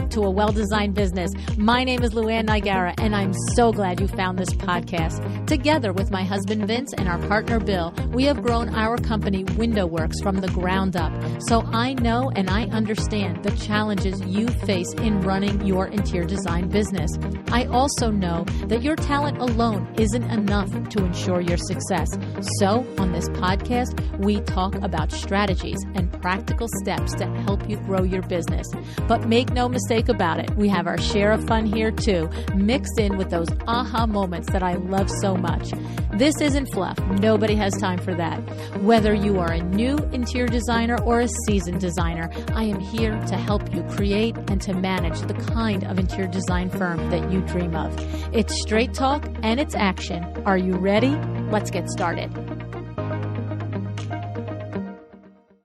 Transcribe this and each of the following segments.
back to A Well-Designed Business. My name is LuAnn Nigara, and I'm so glad you found this podcast. Together with my husband Vince and our partner Bill, we have grown our company WindowWorks from the ground up. So I know and I understand the challenges you face in running your interior design business. I also know that your talent alone isn't enough to ensure your success. So on this podcast, we talk about strategies and practical steps to help you grow your business. But make no mistake about it, we have our share of fun here too, mixed in with those aha moments that I love so much. This isn't fluff. Nobody has time for that. Whether you are a new interior designer or a seasoned designer, I am here to help you create and to manage the kind of interior design firm that you dream of. It's straight talk and it's action. Are you ready? Let's get started.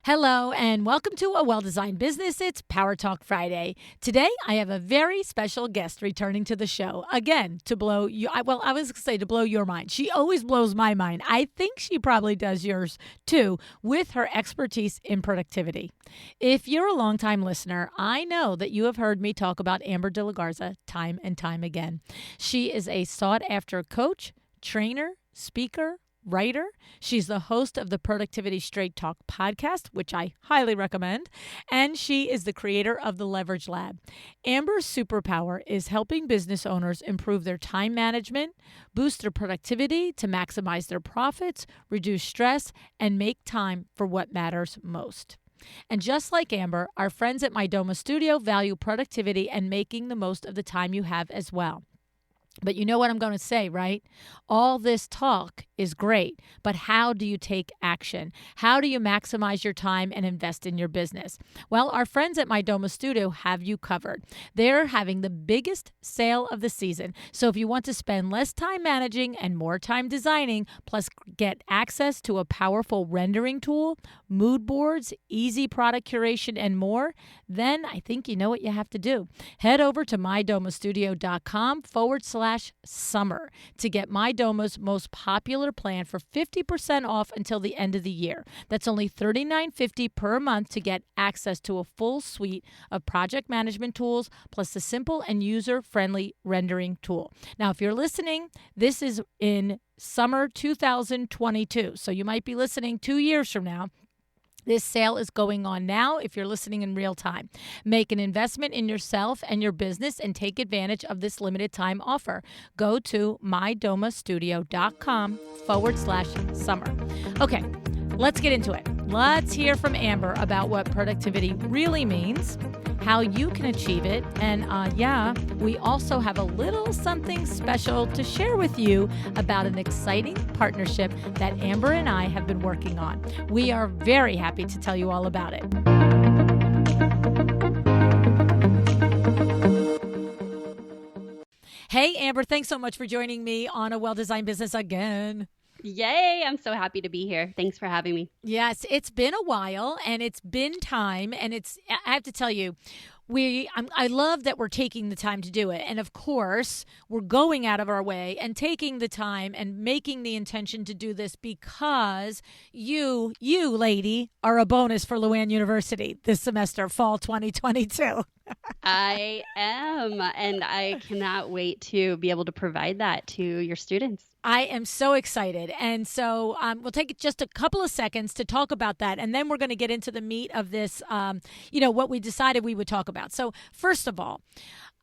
Hello and welcome to A Well-Designed Business. It's Power Talk Friday. Today, I have a very special guest returning to the show. Again, to blow you, I was going to say to blow your mind. She always blows my mind. I think she probably does yours too, with her expertise in productivity. If you're a longtime listener, I know that you have heard me talk about Amber De La Garza time and time again. She is a sought-after coach, trainer, speaker, writer. She's the host of the Productivity Straight Talk podcast, which I highly recommend, and she is the creator of the Leverage Lab. Amber's superpower is helping business owners improve their time management, boost their productivity to maximize their profits, reduce stress, and make time for what matters most. And just like Amber, our friends at My Doma Studio value productivity and making the most of the time you have as well. But you know what I'm going to say, right? All this talk is great, but how do you take action? How do you maximize your time and invest in your business? Well, our friends at My Doma Studio have you covered. They're having the biggest sale of the season. So if you want to spend less time managing and more time designing, plus get access to a powerful rendering tool, mood boards, easy product curation, and more, then I think you know what you have to do. Head over to mydomastudio.com/summer to get My Doma's most popular plan for 50% off until the end of the year. That's only $39.50 per month to get access to a full suite of project management tools, plus a simple and user-friendly rendering tool. Now, if you're listening, this is in summer 2022, so you might be listening 2 years from now. This sale is going on now if you're listening in real time. Make an investment in yourself and your business and take advantage of this limited time offer. Go to mydomastudio.com/summer. Okay, let's get into it. Let's hear from Amber about what productivity really means, how you can achieve it, and we also have a little something special to share with you about an exciting partnership that Amber and I have been working on. We are very happy to tell you all about it. Hey, Amber, thanks so much for joining me on A Well-Designed Business again. Yay, I'm so happy to be here. Thanks for having me. Yes, it's been a while and it's been time, and I have to tell you, I love that we're taking the time to do it. And of course, we're going out of our way and taking the time and making the intention to do this because you lady, are a bonus for LuAnn University this semester, fall 2022. I am, and I cannot wait to be able to provide that to your students. I am so excited. And so we'll take just a couple of seconds to talk about that. And then we're going to get into the meat of this, what we decided we would talk about. So first of all,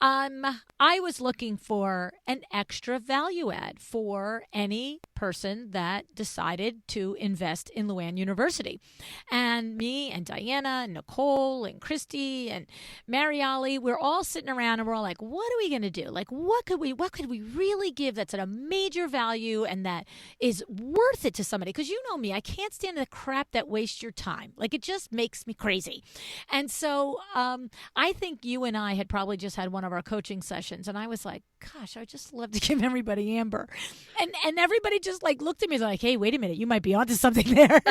I was looking for an extra value add for any person that decided to invest in LuAnn University. And me and Diana and Nicole and Christy and Mariali, we're all sitting around and we're all like, what are we going to do? Like, what could we really give that's at a major value and that is worth it to somebody? Because you know me, I can't stand the crap that wastes your time. Like, it just makes me crazy. And so I think you and I had probably just had one of our coaching sessions, and I was like, gosh, I just love to give everybody Amber. And everybody just like looked at me like, hey, wait a minute, you might be onto something there.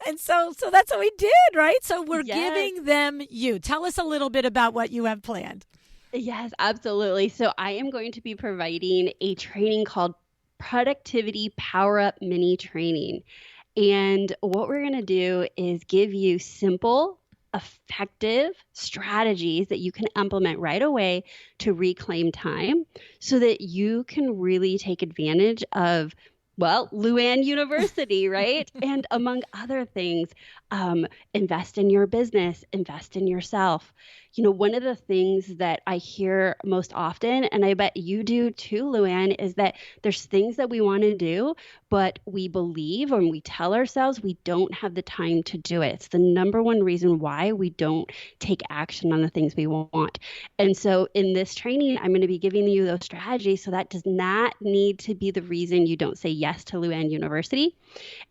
And so that's what we did, right? So we're giving them you. Tell us a little bit about what you have planned. Yes, absolutely. So I am going to be providing a training called Productivity Power Up Mini Training. And what we're going to do is give you simple, effective strategies that you can implement right away to reclaim time so that you can really take advantage of, well, LuAnn University, right? And among other things, invest in your business, invest in yourself. One of the things that I hear most often, and I bet you do too, LuAnn, is that there's things that we want to do, but we believe and we tell ourselves we don't have the time to do it. It's the number one reason why we don't take action on the things we want. And so in this training, I'm going to be giving you those strategies so that does not need to be the reason you don't say yes to LuAnn University,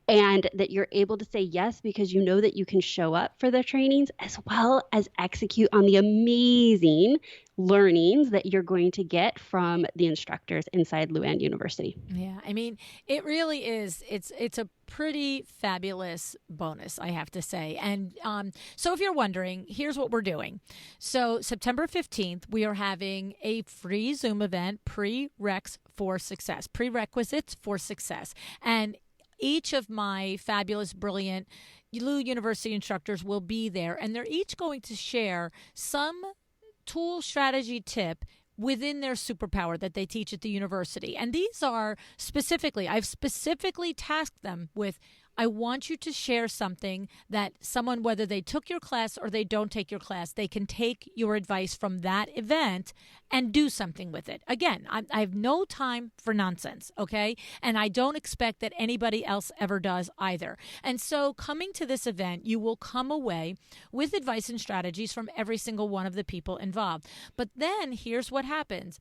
and that you're able to say yes because you know that you can show up for the trainings as well as execute on the amazing learnings that you're going to get from the instructors inside LuAnn University. Yeah, I mean, it really is. It's a pretty fabulous bonus, I have to say. And so if you're wondering, here's what we're doing. So September 15th, we are having a free Zoom event, Prerequisites for Success. And each of my fabulous, brilliant Lu University instructors will be there, and they're each going to share some tool, strategy, tip within their superpower that they teach at the university. And these are I've specifically tasked them with, I want you to share something that someone, whether they took your class or they don't take your class, they can take your advice from that event and do something with it. Again, I have no time for nonsense, okay? And I don't expect that anybody else ever does either. And so coming to this event, you will come away with advice and strategies from every single one of the people involved. But then here's what happens.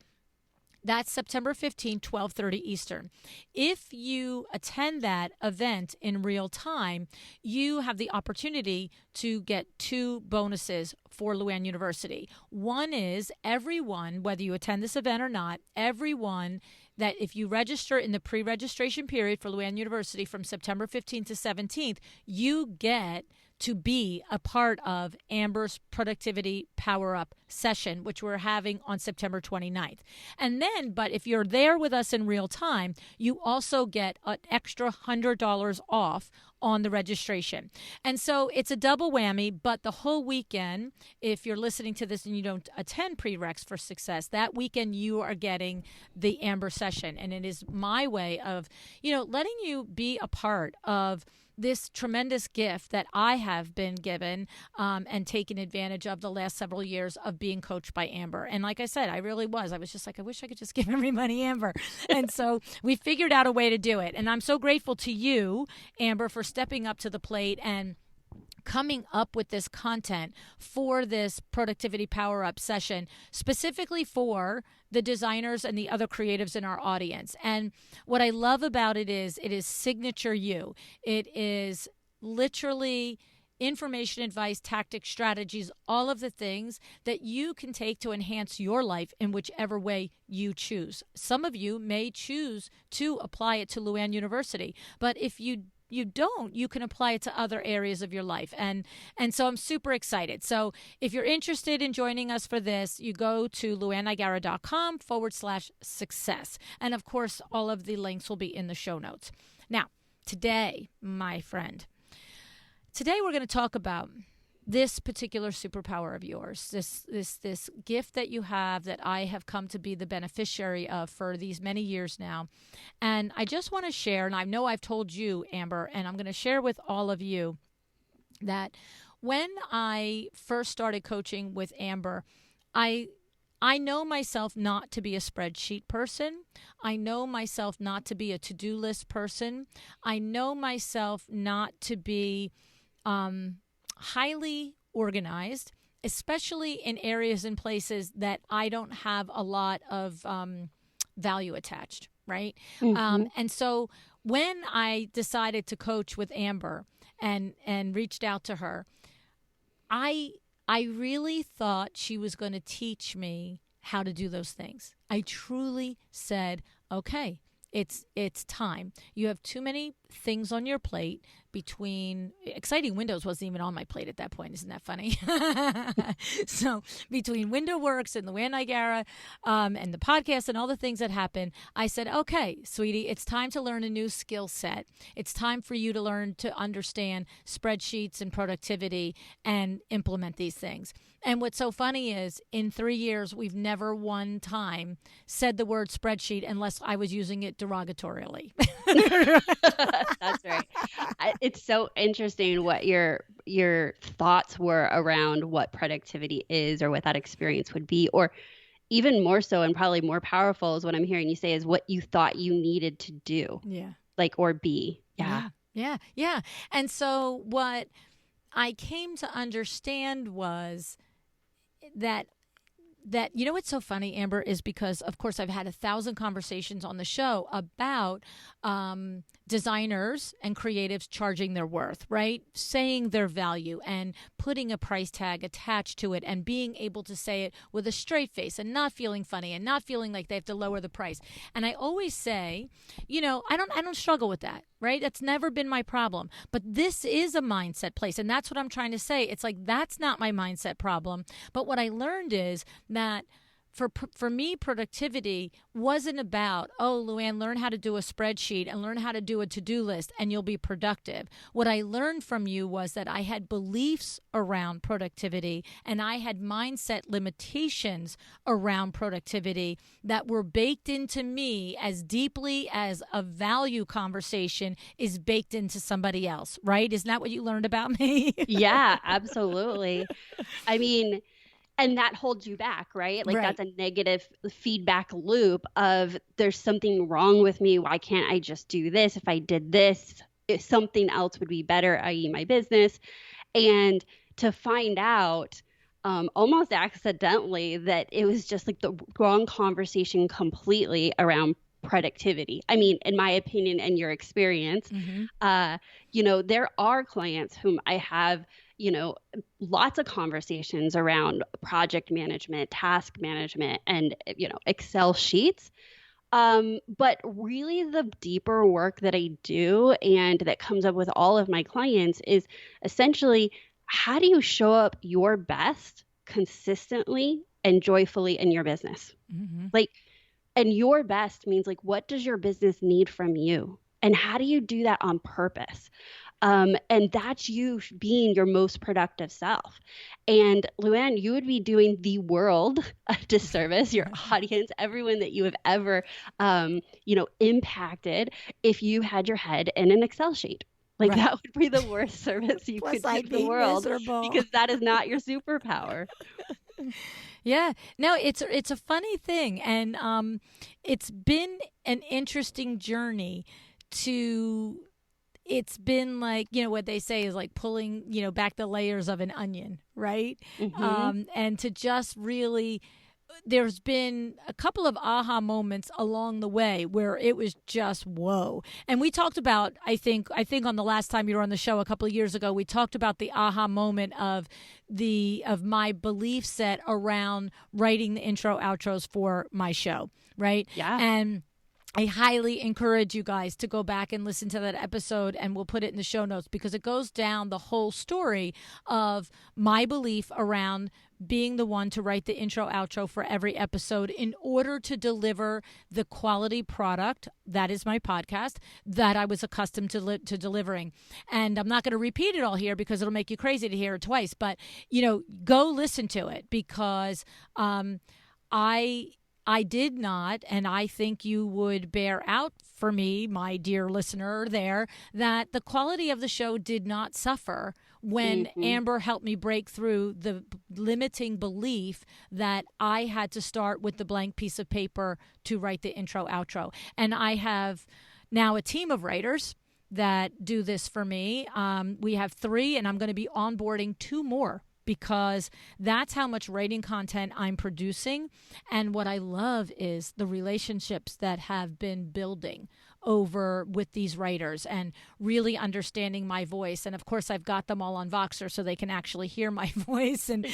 That's September 15, 12:30 Eastern. If you attend that event in real time, you have the opportunity to get two bonuses for LuAnn University. One is everyone, whether you attend this event or not, everyone that if you register in the pre-registration period for LuAnn University from September 15th to 17th, you get to be a part of Amber's Productivity Power Up session, which we're having on September 29th. And then, but if you're there with us in real time, you also get an extra $100 off on the registration. And so it's a double whammy, but the whole weekend, if you're listening to this and you don't attend Prereqs for Success, that weekend you are getting the Amber session. And it is my way of, letting you be a part of this tremendous gift that I have been given and taken advantage of the last several years of being coached by Amber. And like I said, I really was. I was just like, I wish I could just give everybody Amber. And so we figured out a way to do it. And I'm so grateful to you, Amber, for stepping up to the plate and coming up with this content for this productivity power up session, specifically for the designers and the other creatives in our audience. And what I love about it is signature you. It is literally information, advice, tactics, strategies, all of the things that you can take to enhance your life in whichever way you choose. Some of you may choose to apply it to LuAnn University, but if you don't, you can apply it to other areas of your life. And so I'm super excited. So if you're interested in joining us for this, you go to luannigara.com/success. And of course, all of the links will be in the show notes. Now, today, my friend, we're going to talk about this particular superpower of yours, this gift that you have that I have come to be the beneficiary of for these many years now. And I just want to share, and I know I've told you, Amber, and I'm going to share with all of you that when I first started coaching with Amber, I know myself not to be a spreadsheet person. I know myself not to be a to-do list person. I know myself not to be highly organized, especially in areas and places that I don't have a lot of value attached, right? Mm-hmm. And so when I decided to coach with Amber and reached out to her, I really thought she was going to teach me how to do those things. I truly said, okay, it's time. You have too many things on your plate between exciting windows wasn't even on my plate at that point. Isn't that funny? So between Window Works and LuAnn Nigara and the podcast and all the things that happen, I said, okay, sweetie, it's time to learn a new skill set. It's time for you to learn to understand spreadsheets and productivity and implement these things. And what's so funny is in 3 years, we've never one time said the word spreadsheet unless I was using it derogatorily. That's right. It's so interesting what your thoughts were around what productivity is or what that experience would be, or even more so and probably more powerful is what I'm hearing you say is what you thought you needed to do. Yeah. Like, or be. Yeah. Yeah. And so what I came to understand was that you know what's so funny, Amber, is because, of course, I've had 1,000 conversations on the show about designers and creatives charging their worth, right? Saying their value and putting a price tag attached to it and being able to say it with a straight face and not feeling funny and not feeling like they have to lower the price. And I always say, you know, I don't struggle with that, right? That's never been my problem. But this is a mindset place. And that's what I'm trying to say. It's like, that's not my mindset problem. But what I learned is that for me, productivity wasn't about, oh, LuAnn, learn how to do a spreadsheet and learn how to do a to-do list and you'll be productive. What I learned from you was that I had beliefs around productivity and I had mindset limitations around productivity that were baked into me as deeply as a value conversation is baked into somebody else, right? Isn't that what you learned about me? Yeah, absolutely. I mean, and that holds you back, right? Like Right. that's a negative feedback loop of there's something wrong with me. Why can't I just do this? If I did this, if something else would be better, i.e. my business. And to find out almost accidentally that it was just like the wrong conversation completely around productivity. I mean, in my opinion and your experience, you know, there are clients whom I have, you know, lots of conversations around project management, task management, and, you know, Excel sheets. But really the deeper work that I do and that comes up with all of my clients is essentially, how do you show up your best consistently and joyfully in your business? Like, and your best means like, what does your business need from you? And how do you do that on purpose? And that's you being your most productive self. And LuAnn, you would be doing the world a disservice, your audience, everyone that you have ever, you know, impacted if you had your head in an Excel sheet. Like that would be the worst service you could give the world because that is not your superpower. Yeah, no, it's a funny thing, and it's been an interesting journey to. It's been like, you know, what they say is like pulling, you know, back the layers of an onion, right? And to just really, there's been a couple of aha moments along the way where it was just whoa. And we talked about, I think on the last time you were on the show a couple of years ago, we talked about the aha moment of my belief set around writing the intro outros for my show, right? Yeah. And I highly encourage you guys to go back and listen to that episode, and we'll put it in the show notes because it goes down the whole story of my belief around being the one to write the intro outro for every episode in order to deliver the quality product, that is my podcast, that I was accustomed to delivering. And I'm not going to repeat it all here because it'll make you crazy to hear it twice, but, you know, go listen to it because I did not, and I think you would bear out for me, my dear listener there, that the quality of the show did not suffer when Amber helped me break through the limiting belief that I had to start with the blank piece of paper to write the intro outro. And I have now a team of writers that do this for me. We have 3, and I'm going to be onboarding 2 more. Because that's how much writing content I'm producing. And what I love is the relationships that have been building over with these writers and really understanding my voice. And of course, I've got them all on Voxer so they can actually hear my voice and,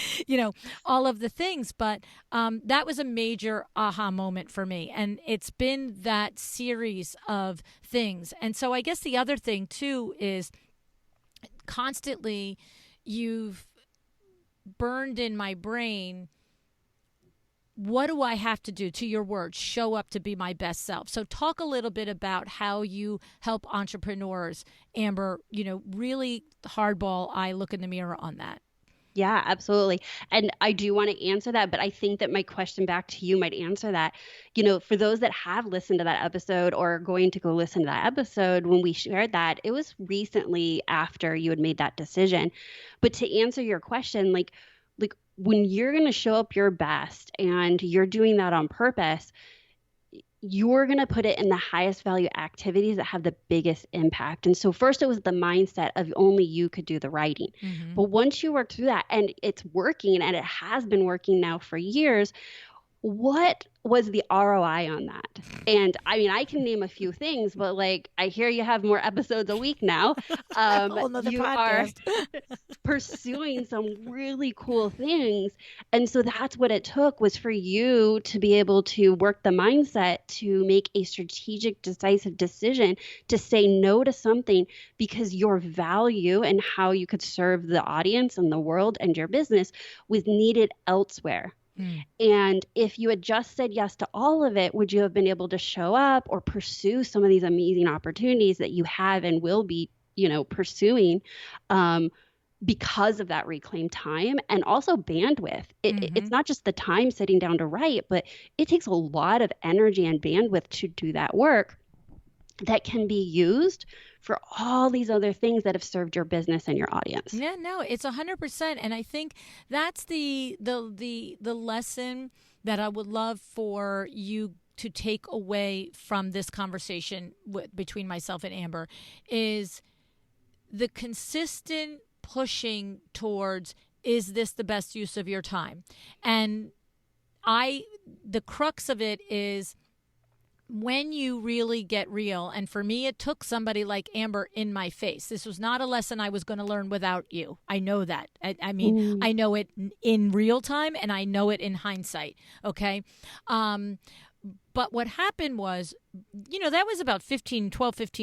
all of the things. But that was a major aha moment for me. And it's been that series of things. And so I guess the other thing, too, is constantly you've burned in my brain, what do I have to do, to your words, show up to be my best self? So talk a little bit about how you help entrepreneurs, Amber, really hardball, I look in the mirror on that. Yeah, absolutely. And I do want to answer that, but I think that my question back to you might answer that. For those that have listened to that episode or are going to go listen to that episode, when we shared that, it was recently after you had made that decision. But to answer your question, like when you're going to show up your best and you're doing that on purpose, you're going to put it in the highest value activities that have the biggest impact. And so first it was the mindset of only you could do the writing. Mm-hmm. But once you work through that and it's working, and it has been working now for years, what was the ROI on that? And I mean, I can name a few things, but I hear you have more episodes a week now. You podcast. Are pursuing some really cool things. And so that's what it took, was for you to be able to work the mindset to make a strategic, decisive decision to say no to something because your value and how you could serve the audience and the world and your business was needed elsewhere. And if you had just said yes to all of it, would you have been able to show up or pursue some of these amazing opportunities that you have and will be, pursuing because of that reclaimed time and also bandwidth? It's not just the time sitting down to write, but it takes a lot of energy and bandwidth to do that work that can be used for all these other things that have served your business and your audience. Yeah, no, it's 100%. And I think that's the lesson that I would love for you to take away from this conversation between myself and Amber, is the consistent pushing towards, is this the best use of your time? And the crux of it is, when you really get real, and for me, it took somebody like Amber in my face. This was not a lesson I was going to learn without you. I know that. I mean, I know it in real time, and I know it in hindsight. Okay. But what happened was, that was about 15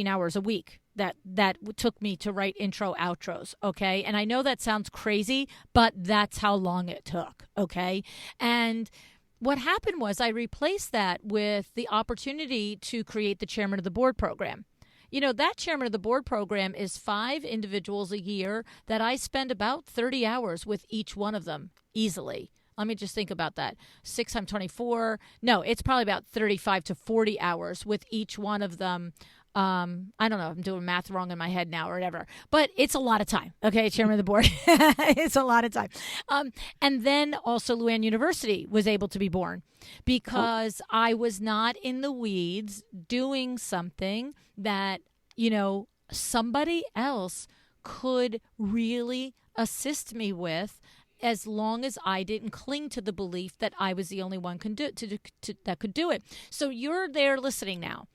hours a week that took me to write intro outros. Okay. And I know that sounds crazy, but that's how long it took. Okay. And what happened was I replaced that with the opportunity to create the Chairman of the Board program. That Chairman of the Board program is 5 individuals a year that I spend about 30 hours with each one of them easily. Let me just think about that. 6 times 24. No, it's probably about 35 to 40 hours with each one of them. I don't know if I'm doing math wrong in my head now or whatever, but it's a lot of time. Okay, Chairman of the Board. It's a lot of time. And then also LuAnn University was able to be born because I was not in the weeds doing something that, somebody else could really assist me with, as long as I didn't cling to the belief that I was the only one that could do it. So you're there listening now.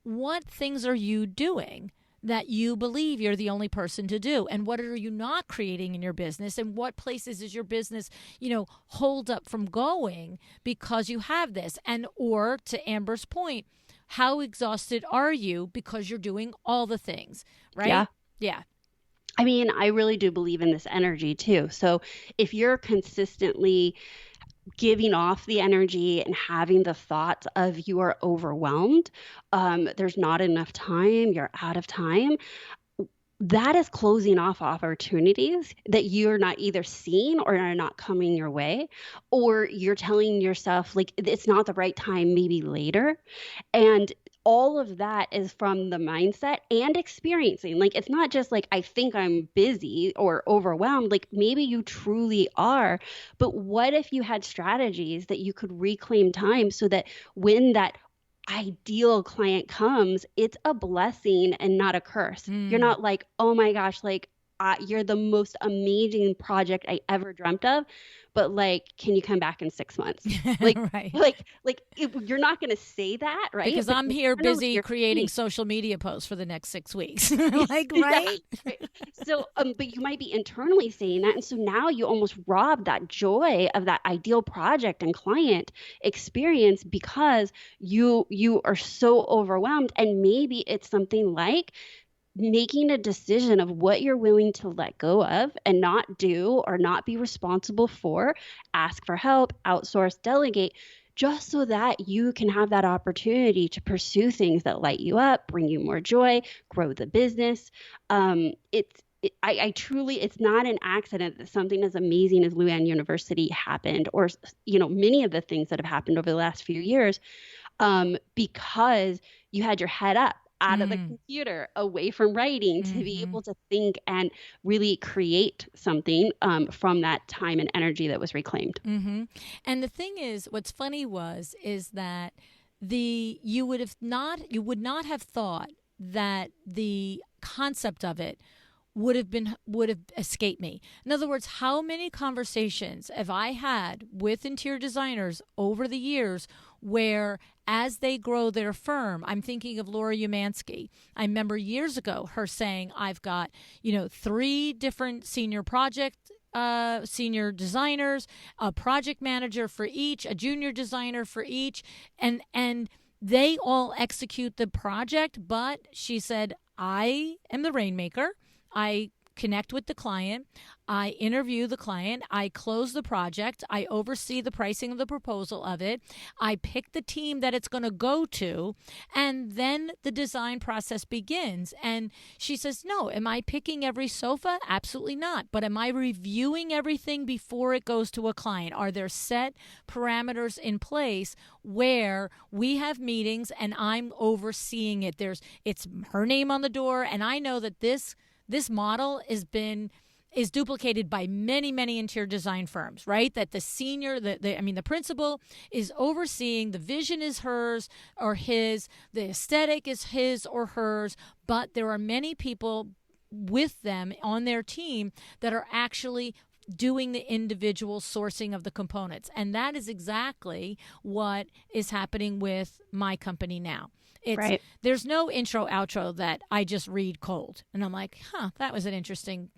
What things are you doing that you believe you're the only person to do? And what are you not creating in your business? And what places is your business, hold up from going because you have this? And, or to Amber's point, how exhausted are you because you're doing all the things, right? Yeah. I mean, I really do believe in this energy too. So if you're consistently giving off the energy and having the thoughts of you are overwhelmed, there's not enough time, you're out of time, that is closing off opportunities that you're not either seeing or are not coming your way, or you're telling yourself it's not the right time, maybe later. And all of that is from the mindset and experiencing. It's not just I think I'm busy or overwhelmed. Maybe you truly are. But what if you had strategies that you could reclaim time so that when that ideal client comes, it's a blessing and not a curse. You're not oh my gosh, you're the most amazing project I ever dreamt of, but like, can you come back in 6 months? Like, Right. you're not going to say that, right? Because But I'm here internally busy you're creating saying, social media posts for the next 6 weeks. Like, yeah, right? right. So, but you might be internally saying that. And so now you almost rob that joy of that ideal project and client experience because you are so overwhelmed. And maybe it's something like making a decision of what you're willing to let go of and not do or not be responsible for, ask for help, outsource, delegate, just so that you can have that opportunity to pursue things that light you up, bring you more joy, grow the business. I truly, it's not an accident that something as amazing as LuAnn University happened, or, many of the things that have happened over the last few years, because you had your head up out of the computer, away from writing, to be able to think and really create something from that time and energy that was reclaimed. And the thing is, what's funny is that you would not have thought that the concept of it would have escaped me. In other words, how many conversations have I had with interior designers over the years where, as they grow their firm, I'm thinking of Laura Umansky. I remember years ago her saying, I've got, 3 different senior designers, a project manager for each, a junior designer for each, and they all execute the project. But she said, I am the rainmaker. I connect with the client. I interview the client. I close the project. I oversee the pricing of the proposal of it. I pick the team that it's going to go to. And then the design process begins. And she says, no, am I picking every sofa? Absolutely not. But am I reviewing everything before it goes to a client? Are there set parameters in place where we have meetings and I'm overseeing it? It's her name on the door. And I know that this model is duplicated by many, many interior design firms, right? That the principal is overseeing, the vision is hers or his, the aesthetic is his or hers, but there are many people with them on their team that are actually doing the individual sourcing of the components. And that is exactly what is happening with my company now. Right. There's no intro outro that I just read cold. And I'm like, that was an interesting,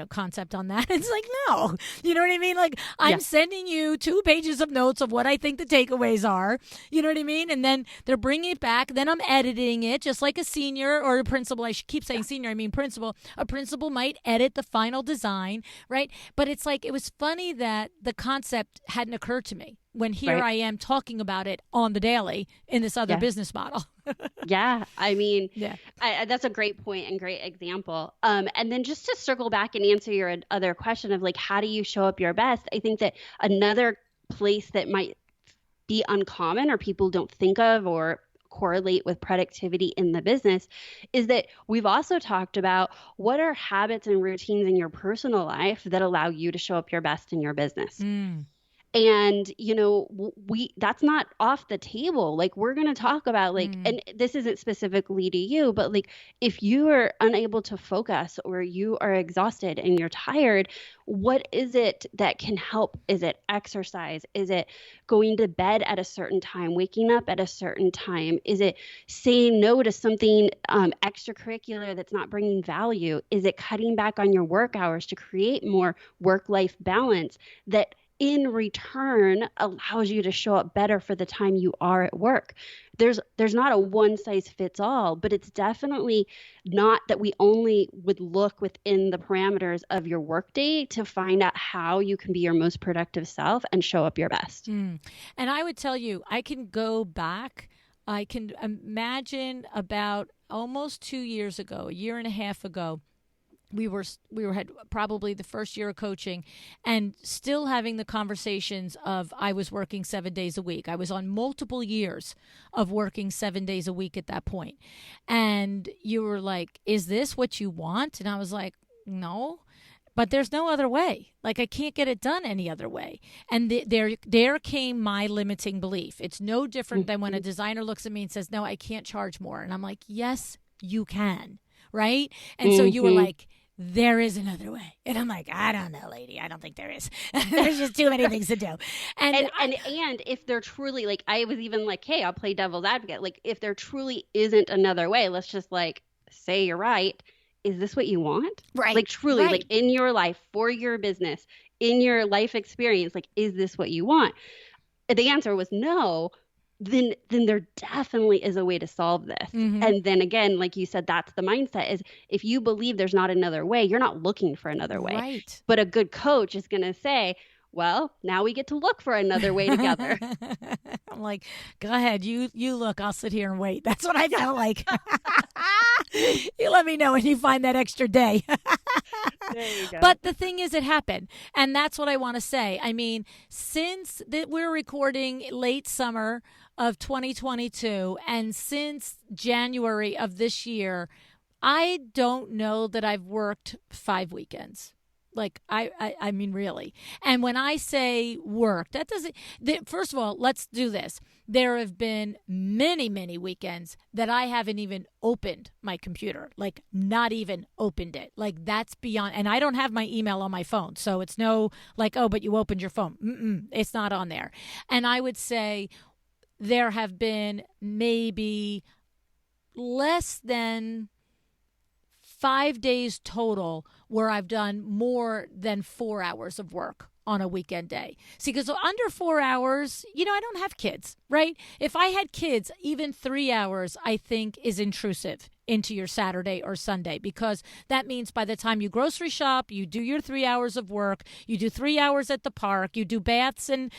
concept on that. It's like, no, you know what I mean? Like, I'm sending you 2 pages of notes of what I think the takeaways are, you know what I mean? And then they're bringing it back. Then I'm editing it just like a senior or a principal. I should keep saying senior. I mean, principal. A principal might edit the final design, right? But it's like, it was funny that the concept hadn't occurred to me when here I am talking about it on the daily in this other business model. Yeah. I mean, that's a great point and great example. And then just to circle back and answer your other question of like, how do you show up your best? I think that another place that might be uncommon or people don't think of or correlate with productivity in the business is that we've also talked about what are habits and routines in your personal life that allow you to show up your best in your business. And, that's not off the table. Like, we're going to talk about and this isn't specifically to you, but like, if you are unable to focus or you are exhausted and you're tired, what is it that can help? Is it exercise? Is it going to bed at a certain time, waking up at a certain time? Is it saying no to something extracurricular that's not bringing value? Is it cutting back on your work hours to create more work-life balance that in return allows you to show up better for the time you are at work? There's not a one size fits all, but it's definitely not that we only would look within the parameters of your workday to find out how you can be your most productive self and show up your best. And I would tell you, I can go back. I can imagine about almost 2 years ago, a year and a half ago, we had probably the first year of coaching and still having the conversations of I was working 7 days a week. I was on multiple years of working 7 days a week at that point. And you were like, is this what you want? And I was like, no, but there's no other way. Like, I can't get it done any other way. And there came my limiting belief. It's no different than when a designer looks at me and says, no, I can't charge more. And I'm like, yes, you can. Right. And so you were like, there is another way. And I'm like, I don't know, lady. I don't think there is. There's just too many things to do. And if there truly, like, I was even like, hey, I'll play devil's advocate. Like, if there truly isn't another way, let's just like say you're right. Is this what you want? Right. Like, truly, Right. like in your life, for your business, in your life experience, like, is this what you want? The answer was no. Then there definitely is a way to solve this. And then again, like you said, that's the mindset is if you believe there's not another way, you're not looking for another way. Right. But a good coach is going to say, well, now we get to look for another way together. I'm like, go ahead. You look. I'll sit here and wait. That's what I felt like. You let me know when you find that extra day. There you go. But the thing is, it happened. And that's what I want to say. I mean, since that we're recording late summer of 2022 and since January of this year, I don't know that I've worked 5 weekends. Like, I mean, really. And when I say work, that doesn't, first of all, let's do this. There have been many, many weekends that I haven't even opened my computer, like not even opened it. Like that's beyond, and I don't have my email on my phone. So it's no like, oh, but you opened your phone. It's not on there. And I would say there have been maybe less than 5 days total where I've done more than 4 hours of work on a weekend day. See, because under 4 hours, I don't have kids, right? If I had kids, even 3 hours, I think is intrusive into your Saturday or Sunday, because that means by the time you grocery shop, you do your 3 hours of work, you do 3 hours at the park, you do baths and,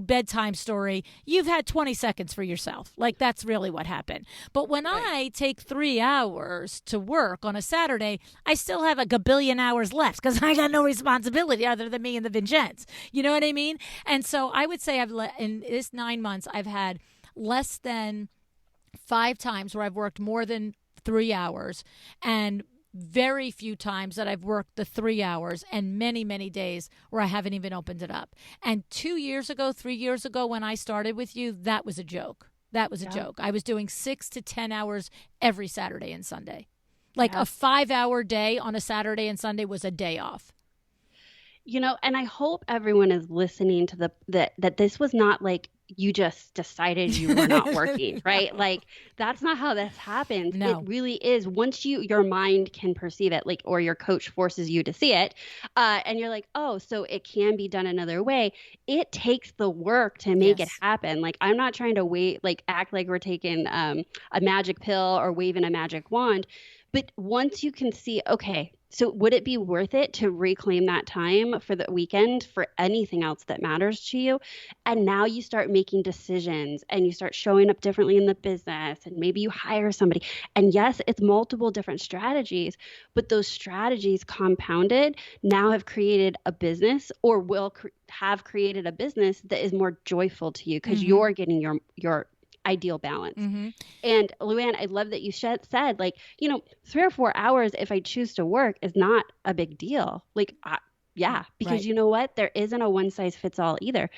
bedtime story, you've had 20 seconds for yourself. Like that's really what happened. But when I take 3 hours to work on a Saturday, I still have a gabillion hours left because I got no responsibility other than me and the Vincennes. You know what I mean? And so I would say in this 9 months, I've had less than 5 times where I've worked more than 3 hours, and very few times that I've worked the 3 hours, and many, many days where I haven't even opened it up. And 2 years ago, 3 years ago, when I started with you, that was a joke. That was a joke. I was doing 6 to 10 hours every Saturday and Sunday. Like a 5-hour day on a Saturday and Sunday was a day off. And I hope everyone is listening to that this was not like you just decided you were not working, right? Like that's not how this happens. No. It really is once your mind can perceive it, like, or your coach forces you to see it, and you're like, oh, so it can be done another way. It takes the work to make it happen. Like I'm not trying to act like we're taking a magic pill or waving a magic wand. But once you can see, okay, so would it be worth it to reclaim that time for the weekend for anything else that matters to you? And now you start making decisions and you start showing up differently in the business, and maybe you hire somebody. And yes, it's multiple different strategies, but those strategies compounded now have created a business, or will have created a business that is more joyful to you because you're getting your ideal balance. And LuAnn, I love that you said like, 3 or 4 hours if I choose to work is not a big deal. Like, because you know what? There isn't a one size fits all either.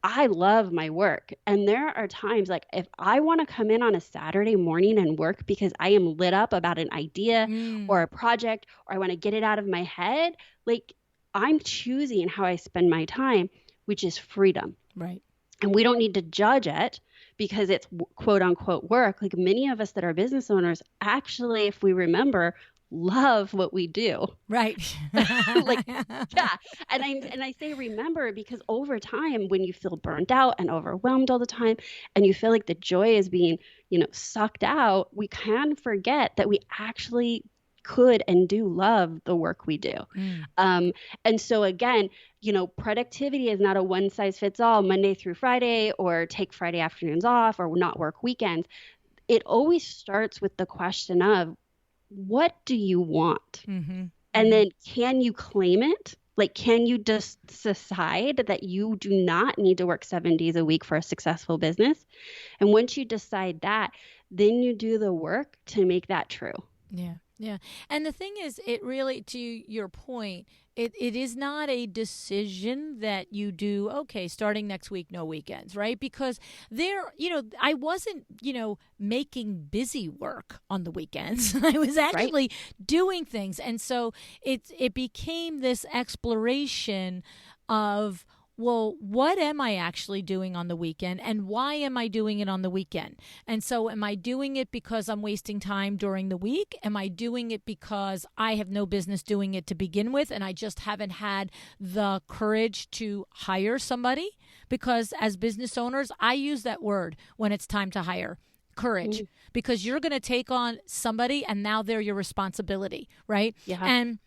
I love my work. And there are times like if I want to come in on a Saturday morning and work because I am lit up about an idea or a project, or I want to get it out of my head, like I'm choosing how I spend my time, which is freedom. Right. And we don't need to judge it because it's quote unquote work. Like many of us that are business owners, actually, if we remember, love what we do. Right. And I say remember because over time, when you feel burnt out and overwhelmed all the time, and you feel like the joy is being, sucked out, we can forget that we actually could and do love the work we do. And so again, productivity is not a one size fits all, Monday through Friday, or take Friday afternoons off, or not work weekends. It always starts with the question of, what do you want? And then can you claim it? Like, can you just decide that you do not need to work 7 days a week for a successful business? And once you decide that, then you do the work to make that true. Yeah. Yeah. And the thing is, it really, to your point, it is not a decision that you do, okay, starting next week, no weekends, right? Because I wasn't, making busy work on the weekends. I was Right. actually doing things. And so it became this exploration of, well, what am I actually doing on the weekend and why am I doing it on the weekend? And so, am I doing it because I'm wasting time during the week? Am I doing it because I have no business doing it to begin with and I just haven't had the courage to hire somebody? Because as business owners, I use that word when it's time to hire. Courage, Mm, because you're going to take on somebody and now they're your responsibility, right? yeah. And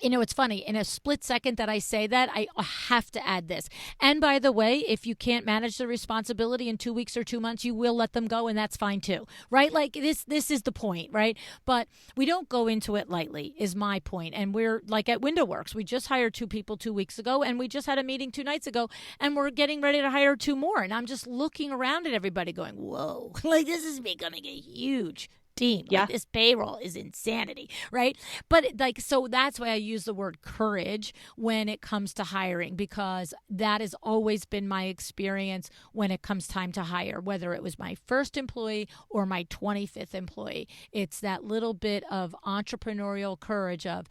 it's funny. In a split second that I say that, I have to add this. And by the way, if you can't manage the responsibility in 2 weeks or 2 months, you will let them go, and that's fine too, right? Like this is the point, right? But we don't go into it lightly, is my point. And we're like at Window Works, we just hired 2 people 2 weeks ago, and we just had a meeting 2 nights ago, and we're getting ready to hire 2 more. And I'm just looking around at everybody, going, "Whoa, like this is becoming a huge team. Like Yeah. this payroll is insanity," right? But so that's why I use the word courage when it comes to hiring, because that has always been my experience when it comes time to hire, whether it was my first employee or my 25th employee. It's that little bit of entrepreneurial courage of,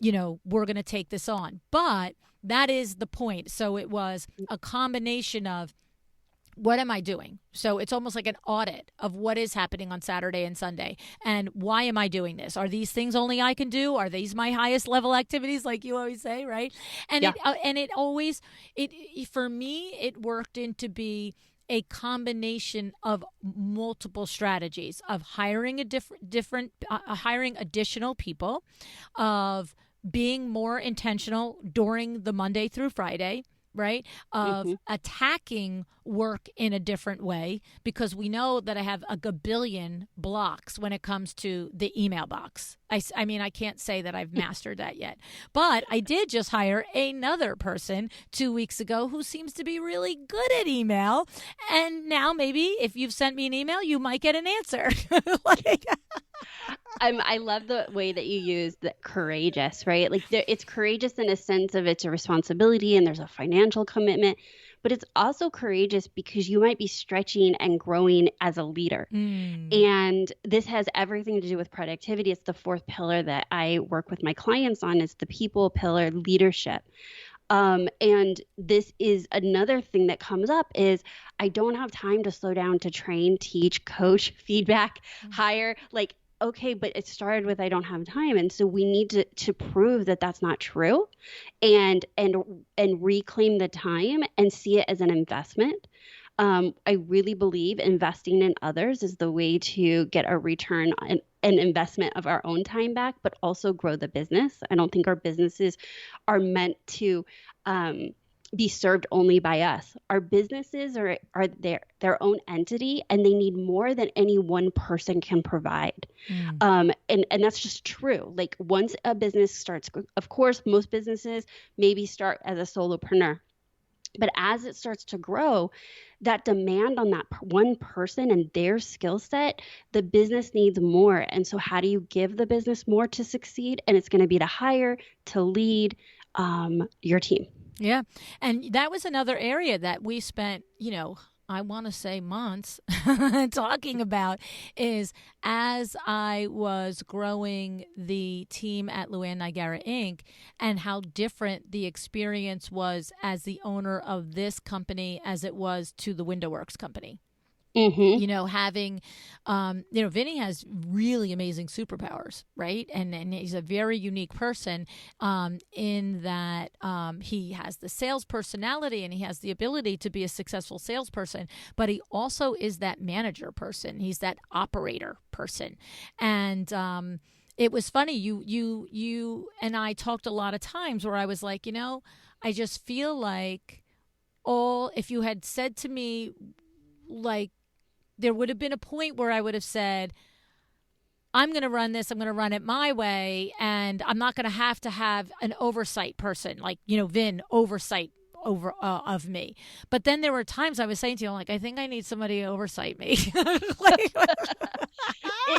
we're going to take this on. But that is the point. So it was a combination of, what am I doing? So it's almost like an audit of what is happening on Saturday and Sunday. And why am I doing this? Are these things only I can do? Are these my highest level activities, like you always say, right? And Yeah. it always, for me, it worked into be a combination of multiple strategies of hiring hiring additional people, of being more intentional during the Monday through Friday, right? Of Hmm. attacking work in a different way, because we know that I have a gabillion blocks when it comes to the email box. I mean, I can't say that I've mastered that yet, but I did just hire another person 2 weeks ago who seems to be really good at email. And now maybe if you've sent me an email, you might get an answer. like, I love the way that you use the courageous, right? Like it's courageous in a sense of it's a responsibility and there's a financial commitment, but it's also courageous because you might be stretching and growing as a leader. mm, And this has everything to do with productivity. It's the fourth pillar that I work with my clients on. It's the people pillar, leadership. And this is another thing that comes up is I don't have time to slow down to train, teach, coach, feedback, hire. Like, okay, but it started with I don't have time. And so we need to prove that that's not true, and reclaim the time and see it as an investment. I really believe investing in others is the way to get a return on an investment of our own time back, but also grow the business. I don't think our businesses are meant to be served only by us. Our businesses are their own entity, and they need more than any one person can provide. mm. And that's just true. Like once a business starts, of course, most businesses maybe start as a solopreneur. But as it starts to grow, that demand on that one person and their skill set, the business needs more. And so, how do you give the business more to succeed? And it's going to be to hire, to lead your team. Yeah. And that was another area that we spent, I want to say months talking about, is as I was growing the team at LuAnn Nigara Inc. and how different the experience was as the owner of this company as it was to the Window Works company. Mm-hmm. Having, Vinny has really amazing superpowers, right? And he's a very unique person, in that he has the sales personality and he has the ability to be a successful salesperson, but he also is that manager person. He's that operator person. And, it was funny. You and I talked a lot of times where I was like, I just feel like if you had said to me, like, there would have been a point where I would have said, I'm going to run this, I'm going to run it my way, and I'm not going to have an oversight person, like, Vin oversight of me. But then there were times I was saying to you, like, I think I need somebody to oversight me. like,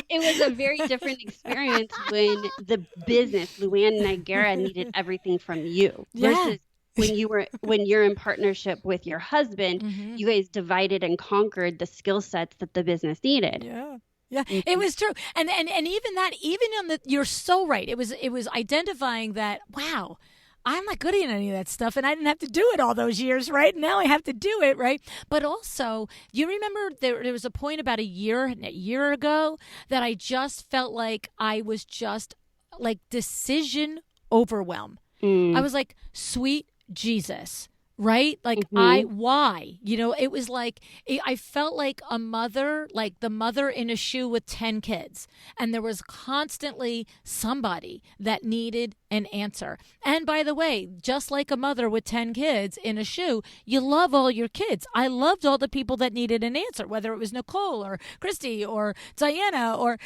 it it was a very different experience when the business, LuAnn Nigara, needed everything from you Yeah. versus when you're in partnership with your husband, Mm-hmm. you guys divided and conquered the skill sets that the business needed. Yeah. Yeah, it Mhm. was true. And even that, even on the, you're so right. It was identifying that, wow, I'm not good at any of that stuff, and I didn't have to do it all those years, right? Now I have to do it, right? But also, you remember there was a point about a year ago that I just felt like I was just like decision overwhelm. I Mm. was like, sweet Jesus, right? Like, Mhm. why? It was like, I felt like a mother, like the mother in a shoe with 10 kids. And there was constantly somebody that needed an answer. And by the way, just like a mother with 10 kids in a shoe, you love all your kids. I loved all the people that needed an answer, whether it was Nicole or Christy or Diana or,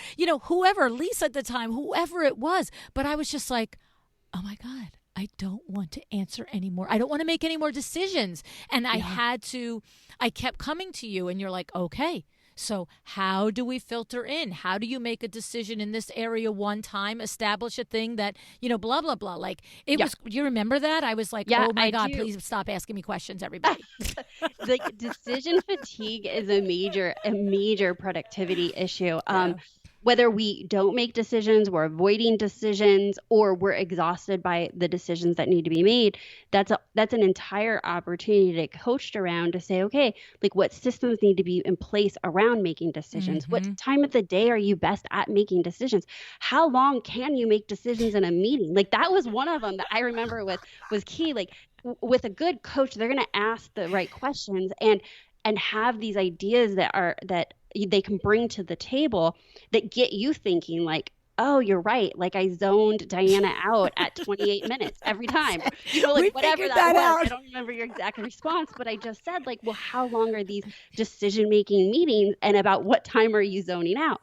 whoever, Lisa at the time, whoever it was. But I was just like, oh my God, I don't want to answer anymore. I don't want to make any more decisions. And Yeah. I kept coming to you, and you're like, okay, so how do we filter in? How do you make a decision in this area one time, establish a thing that, blah, blah, blah. Like Yeah. you remember that? I was like, Yeah, oh my I God, do. please stop asking me questions, everybody. Like decision fatigue is a major productivity issue. Yeah. Whether we don't make decisions, we're avoiding decisions, or we're exhausted by the decisions that need to be made, that's an entire opportunity to get coached around to say, okay, like what systems need to be in place around making decisions? What Mm-hmm. time of the day are you best at making decisions? How long can you make decisions in a meeting? Like that was one of them that I remember was key. Like with a good coach, they're going to ask the right questions and have these ideas that they can bring to the table that get you thinking like, oh, you're right. Like I zoned Diana out at 28 minutes every time, or, like We whatever figured that that was. I out. don't remember your exact response, but I just said like, well, how long are these decision-making meetings and about what time are you zoning out?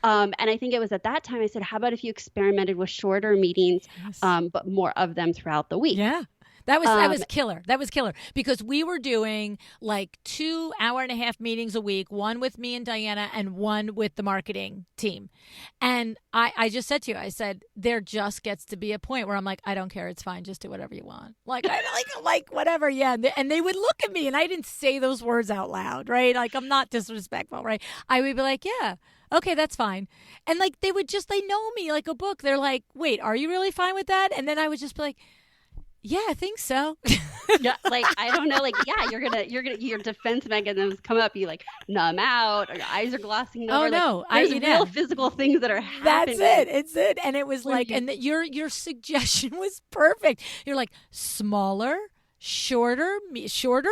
And I think it was at that time I said, how about if you experimented with shorter meetings, Yes. but more of them throughout the week? Yeah. That was Um, killer. That was killer because we were doing like 2 hour-and-a-half meetings a week, one with me and Diana and one with the marketing team. And I just said to you, I said, there just gets to be a point where I'm like, I don't care. It's fine. Just do whatever you want. Like, I like whatever. Yeah. And they would look at me and I didn't say those words out loud, right? Like, I'm not disrespectful, right? I would be like, yeah. Okay, that's fine. And like they know me like a book. They're like, wait, are you really fine with that? And then I would just be like, yeah, I think so. Yeah, like I don't know, like yeah, you're gonna your defense mechanisms come up, you like numb out, or your eyes are glossing Oh over. Like no, there's yeah. real physical things that are That's happening it. It's it. And it was when like, you and your suggestion was perfect. You're like smaller, shorter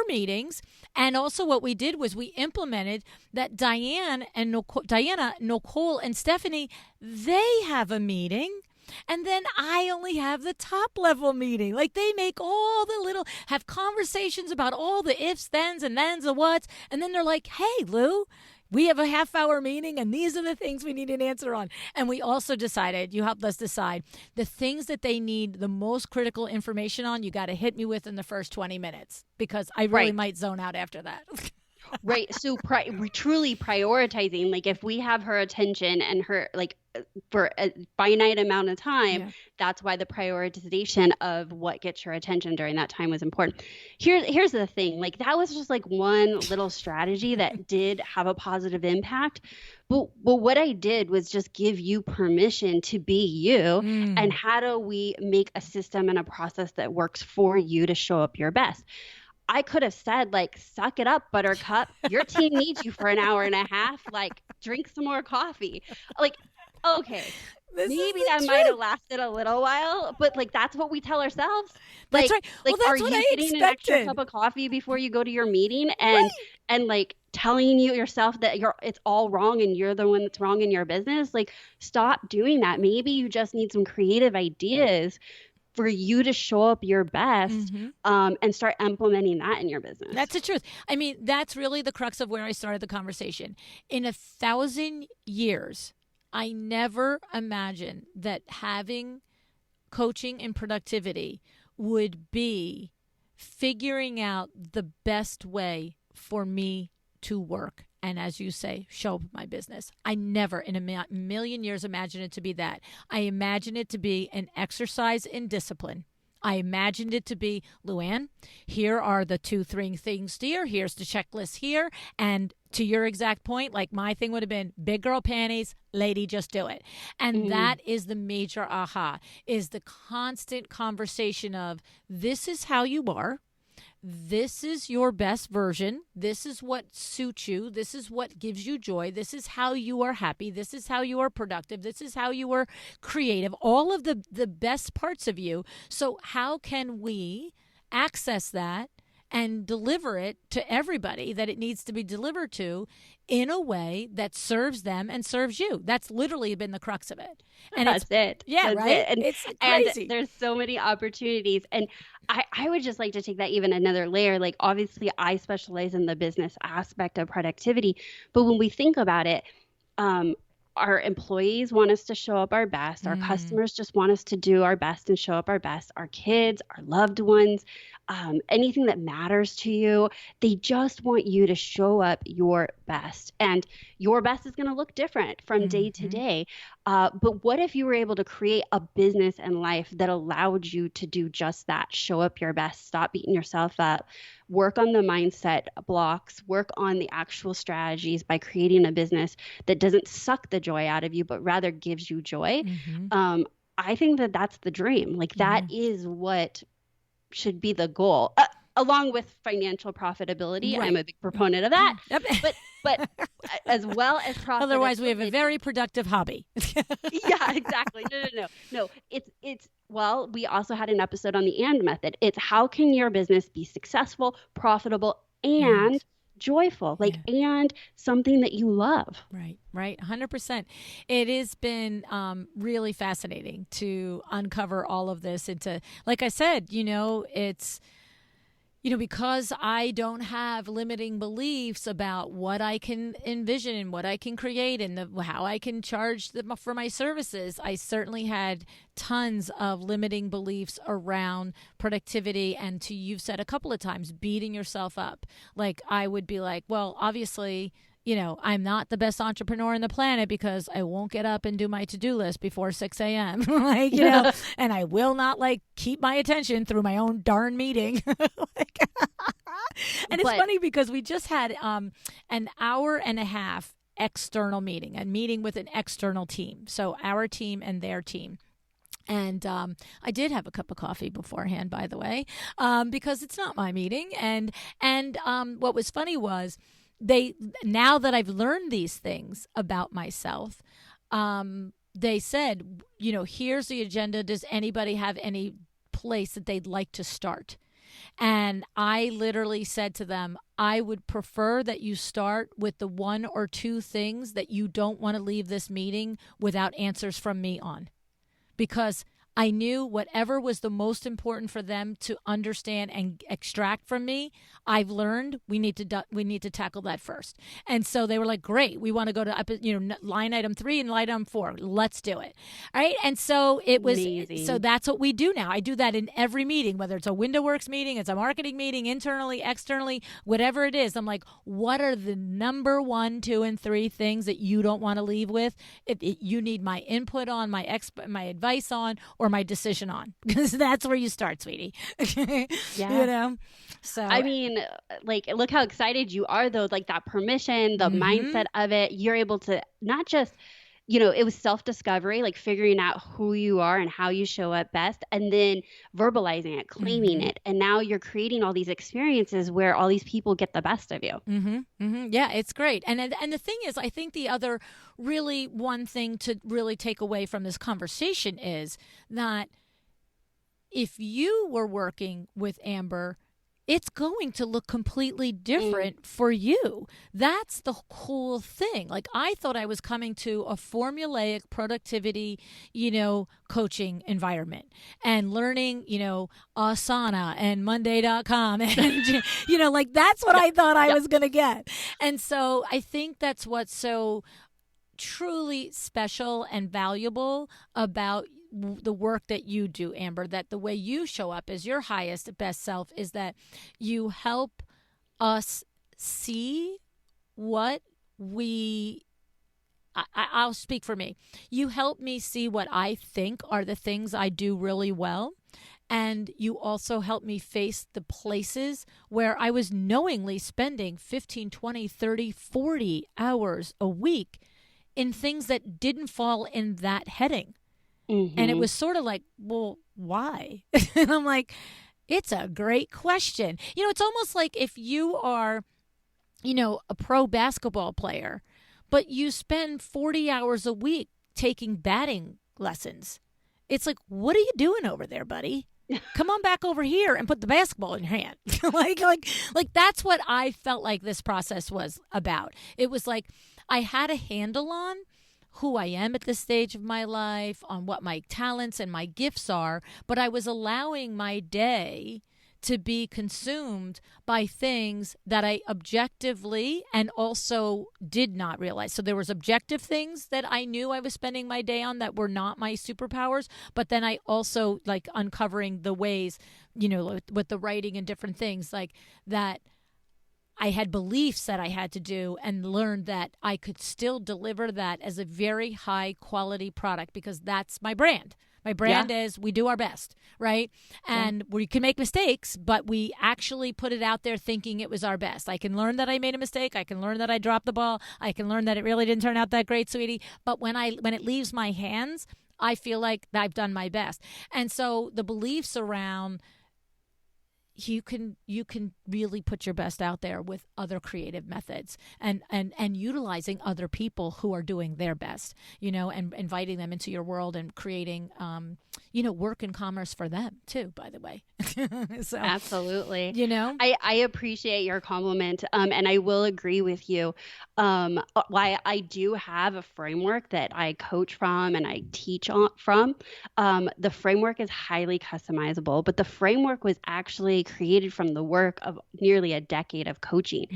meetings. And also, what we did was we implemented that Diana, Nicole, and Stephanie, they have a meeting. And then I only have the top level meeting. Like they make all the little, have conversations about all the ifs, thens, and thens, and whats. And then they're like, hey, Lou, we have a half-hour meeting and these are the things we need an answer on. And we also decided, you helped us decide, the things that they need the most critical information on, you got to hit me with in the first 20 minutes because I really right. might zone out after that. Right. So we truly prioritizing, like if we have her attention and her like for a finite amount of time, Yeah. that's why the prioritization of what gets her attention during that time was important. Here's the thing, like that was just like one little strategy that did have a positive impact. But what I did was just give you permission to be you. And Mm. how do we make a system and a process that works for you to show up your best? I could have said, like, suck it up, Buttercup. Your team needs you for an hour and a half. Like, drink some more coffee. Like, okay, This is maybe the that might have truth. lasted a little while, but like that's what we tell ourselves. That's Like, right. Well, are that's what you I getting an extra expected. cup of coffee before you go to your meeting Right. and like telling you yourself that it's all wrong and you're the one that's wrong in your business? Like, stop doing that. Maybe you just need some creative ideas for you to show up your best, Mm-hmm. and start implementing that in your business. That's the truth. I mean, that's really the crux of where I started the conversation. In 1,000 years, I never imagined that having coaching and productivity would be figuring out the best way for me to work. and as you say, show up my business. I never in a million years imagined it to be that. I imagined it to be an exercise in discipline. I imagined it to be, LuAnn, here are the 2-3 things here. Here's the checklist here. And to your exact point, like my thing would have been big girl panties, lady, just do it. And that is the major aha, is the constant conversation of this is how you are. This is your best version. This is what suits you. This is what gives you joy. This is how you are happy. This is how you are productive. This is how you are creative. All of the best parts of you. So how can we access that and deliver it to everybody that it needs to be delivered to in a way that serves them and serves you? That's literally been the crux of it. And that's it. Yeah, that's right? It. And, it's crazy. And there's so many opportunities. And I would just like to take that even another layer. Like, obviously, I specialize in the business aspect of productivity. But when we think about it, our employees want us to show up our best. Our customers just want us to do our best and show up our best. Our kids, our loved ones, anything that matters to you, they just want you to show up your best. And your best is going to look different from day to day. But what if you were able to create a business and life that allowed you to do just that? Show up your best, stop beating yourself up, work on the mindset blocks, work on the actual strategies by creating a business that doesn't suck the joy out of you, but rather gives you joy. I think that that's the dream. Like that is what should be the goal. Along with financial profitability. Right. I'm a big proponent of that. But as well as profitability. Otherwise, we have a very productive hobby. Yeah, exactly. No. It's well, we also had an episode on the and method. It's how can your business be successful, profitable, and joyful, and something that you love. Right. 100%. It has been really fascinating to uncover all of this into, like I said, it's, because I don't have limiting beliefs about what I can envision and what I can create and how I can charge for my services. I certainly had tons of limiting beliefs around productivity and you've said a couple of times, beating yourself up. Like I would be like, well, obviously, I'm not the best entrepreneur on the planet because I won't get up and do my to-do list before 6 a.m. And I will not keep my attention through my own darn meeting. And it's funny because we just had an hour and a half external meeting, a meeting with an external team. So our team and their team. And I did have a cup of coffee beforehand, by the way, because it's not my meeting. And what was funny was, now that I've learned these things about myself, they said, here's the agenda. Does anybody have any place that they'd like to start? And I literally said to them, I would prefer that you start with the 1 or 2 things that you don't want to leave this meeting without answers from me on. Because I knew whatever was the most important for them to understand and extract from me, I've learned we need to tackle that first. And so they were like, great, we want to go to line item 3 and line item 4. Let's do it. All right. And so it was, amazing. So that's what we do now. I do that in every meeting, whether it's a WindowWorks meeting, it's a marketing meeting, internally, externally, whatever it is. I'm like, what are the number 1, 2, and 3 things that you don't want to leave with? You need my input on, my advice on, or my decision on, because that's where you start, sweetie. Yeah. So I mean, look how excited you are though, that permission, the mindset of it. You're able to not just, it was self-discovery, figuring out who you are and how you show up best, and then verbalizing it, claiming it. And now you're creating all these experiences where all these people get the best of you. Yeah, it's great. And the thing is, I think the other really one thing to really take away from this conversation is that if you were working with Amber, it's going to look completely different for you. That's the cool thing. I thought I was coming to a formulaic productivity, coaching environment and learning, Asana and Monday.com. And, that's what I thought I was going to get. And so I think that's what's so truly special and valuable about the work that you do, Amber, that the way you show up as your highest, best self is that you help us see what I'll speak for me. You help me see what I think are the things I do really well. And you also help me face the places where I was knowingly spending 15, 20, 30, 40 hours a week in things that didn't fall in that heading. And it was sort of like, well, why? And I'm like, it's a great question. It's almost like if you are, a pro basketball player, but you spend 40 hours a week taking batting lessons. It's like, what are you doing over there, buddy? Come on back over here and put the basketball in your hand. like that's what I felt like this process was about. It was like I had a handle on who I am at this stage of my life, on what my talents and my gifts are, but I was allowing my day to be consumed by things that I objectively and also did not realize. So there was objective things that I knew I was spending my day on that were not my superpowers, but then I also like uncovering the ways, with the writing and different things like that I had beliefs that I had to do and learned that I could still deliver that as a very high quality product because that's my brand. My brand is we do our best, right? And we can make mistakes, but we actually put it out there thinking it was our best. I can learn that I made a mistake. I can learn that I dropped the ball. I can learn that it really didn't turn out that great, sweetie. But when it leaves my hands, I feel like I've done my best. And so the beliefs around you can really put your best out there with other creative methods and utilizing other people who are doing their best, and inviting them into your world and creating, work and commerce for them too, by the way. So, absolutely. I appreciate your compliment. And I will agree with you. Why I do have a framework that I coach from and I teach from. The framework is highly customizable, but the framework was actually created from the work of nearly a decade of coaching.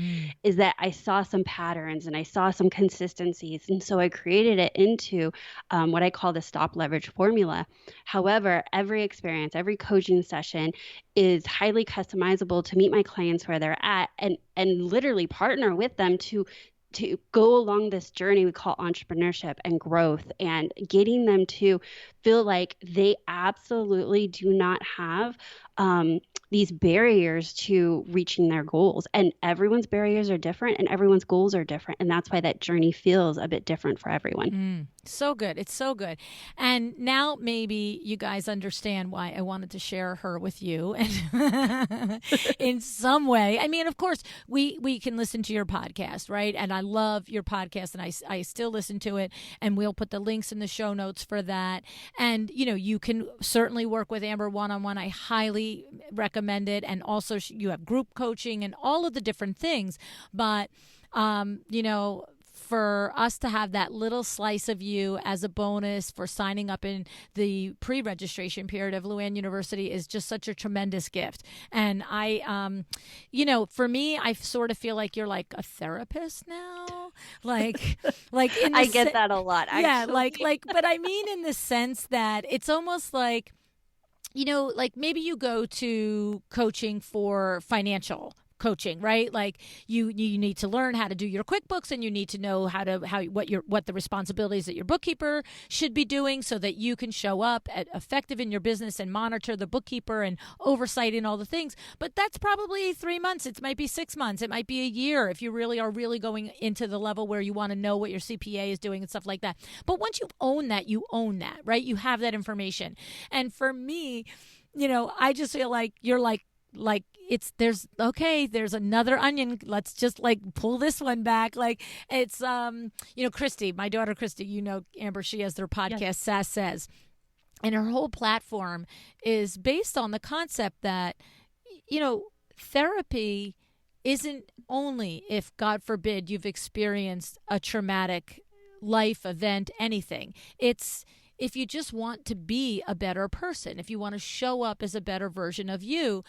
Is that I saw some patterns and I saw some consistencies. And so I created it into what I call the stop leverage formula. However, every experience, every coaching session is highly customizable to meet my clients where they're at and literally partner with them to go along this journey we call entrepreneurship and growth and getting them to feel like they absolutely do not have these barriers to reaching their goals. And everyone's barriers are different and everyone's goals are different. And that's why that journey feels a bit different for everyone. So good. It's so good. And now maybe you guys understand why I wanted to share her with you and in some way. I mean, of course, we can listen to your podcast, right? And I love your podcast and I still listen to it, and we'll put the links in the show notes for that. And, you can certainly work with Amber one-on-one. I highly recommend it. And also you have group coaching and all of the different things. But, for us to have that little slice of you as a bonus for signing up in the pre-registration period of LuAnn University is just such a tremendous gift. And I, for me, I sort of feel like you're like a therapist now. Like I get that a lot, actually. Yeah, but I mean in the sense that it's almost like, like maybe you go to coaching for financial coaching, right? Like you need to learn how to do your QuickBooks, and you need to know what the responsibilities that your bookkeeper should be doing so that you can show up effective in your business and monitor the bookkeeper and oversight and all the things. But that's probably 3 months. It might be 6 months. It might be a year if you really are going into the level where you want to know what your CPA is doing and stuff like that. But once you own that, right? You have that information. And for me, I just feel like you're like there's another onion. Let's just pull this one back. It's, Christy, my daughter, Christy, Amber, she has their podcast, yes. Sass Says. And her whole platform is based on the concept that, therapy isn't only if, God forbid, you've experienced a traumatic life event, anything. It's if you just want to be a better person, if you want to show up as a better version of you,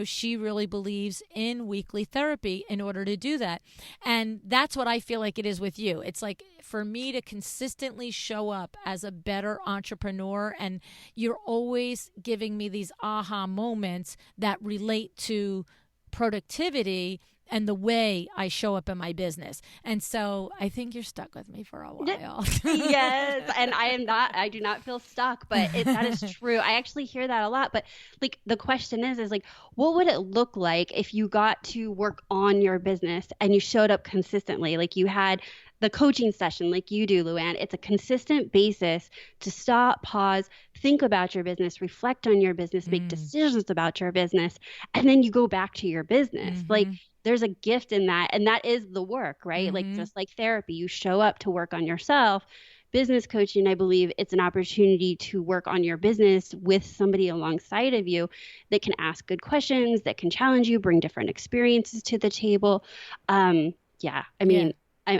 she really believes in weekly therapy in order to do that. And that's what I feel like it is with you. It's like for me to consistently show up as a better entrepreneur, and you're always giving me these aha moments that relate to productivity and the way I show up in my business. And so I think you're stuck with me for a while. Yes, and I do not feel stuck, but that is true. I actually hear that a lot, but like the question is like, what would it look like if you got to work on your business and you showed up consistently? Like you had the coaching session like you do, LuAnn. It's a consistent basis to stop, pause, think about your business, reflect on your business, make decisions about your business, and then you go back to your business. Like there's a gift in that, and that is the work, right? Like just like therapy, you show up to work on yourself. Business coaching, I believe it's an opportunity to work on your business with somebody alongside of you that can ask good questions, that can challenge you, bring different experiences to the table. I mean,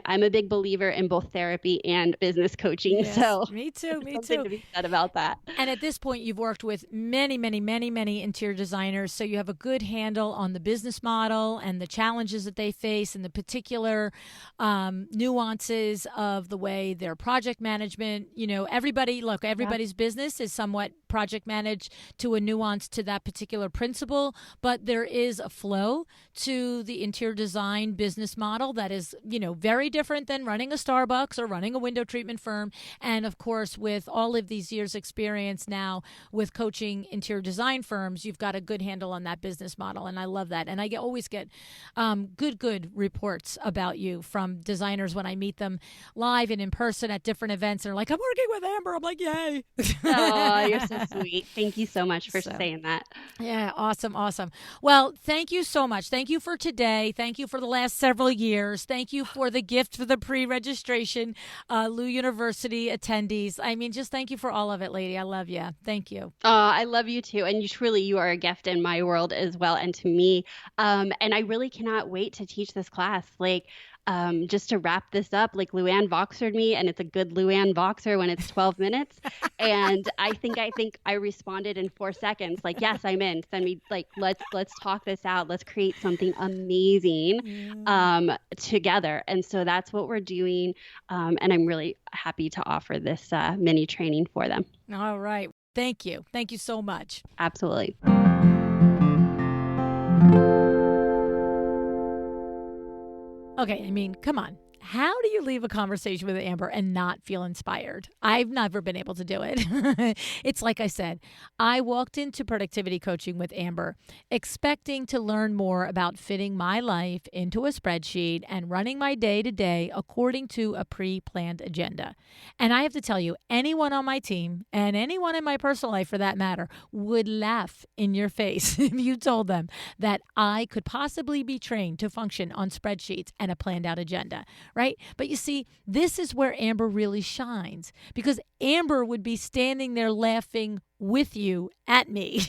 I'm a big believer in both therapy and business coaching. Yes, so me too. Me something too. to be said about that. And at this point, you've worked with many, many, many, many interior designers. So you have a good handle on the business model and the challenges that they face and the particular nuances of the way their project management, everybody's business is somewhat project managed to a nuance to that particular principle. But there is a flow to the interior design business model that is, very different than running a Starbucks or running a window treatment firm. And of course, with all of these years' experience now with coaching interior design firms, you've got a good handle on that business model. And I love that. And I always get good reports about you from designers when I meet them live and in person at different events. They're like, I'm working with Amber. I'm like, yay. Oh, you're so sweet. Thank you so much for saying that. Yeah, awesome. Well, thank you so much. Thank you for today. Thank you for the last several years. Thank you for the gift for the pre-registration Lu University attendees. I mean, just thank you for all of it, lady. I love you. Thank you. I love you too. And you are a gift in my world as well and to me. And I really cannot wait to teach this class. Like, just to wrap this up, like LuAnn Voxered me, and it's a good LuAnn Voxer when it's 12 minutes. And I think I responded in 4 seconds. Like, yes, I'm in. Send me, like, let's talk this out. Let's create something amazing together. And so that's what we're doing. And I'm really happy to offer this mini training for them. All right. Thank you. Thank you so much. Absolutely. Okay, I mean, come on. How do you leave a conversation with Amber and not feel inspired? I've never been able to do it. It's like I said, I walked into productivity coaching with Amber expecting to learn more about fitting my life into a spreadsheet and running my day-to-day according to a pre-planned agenda. And I have to tell you, anyone on my team and anyone in my personal life for that matter would laugh in your face if you told them that I could possibly be trained to function on spreadsheets and a planned out agenda. Right? But you see, this is where Amber really shines because Amber would be standing there laughing with you at me,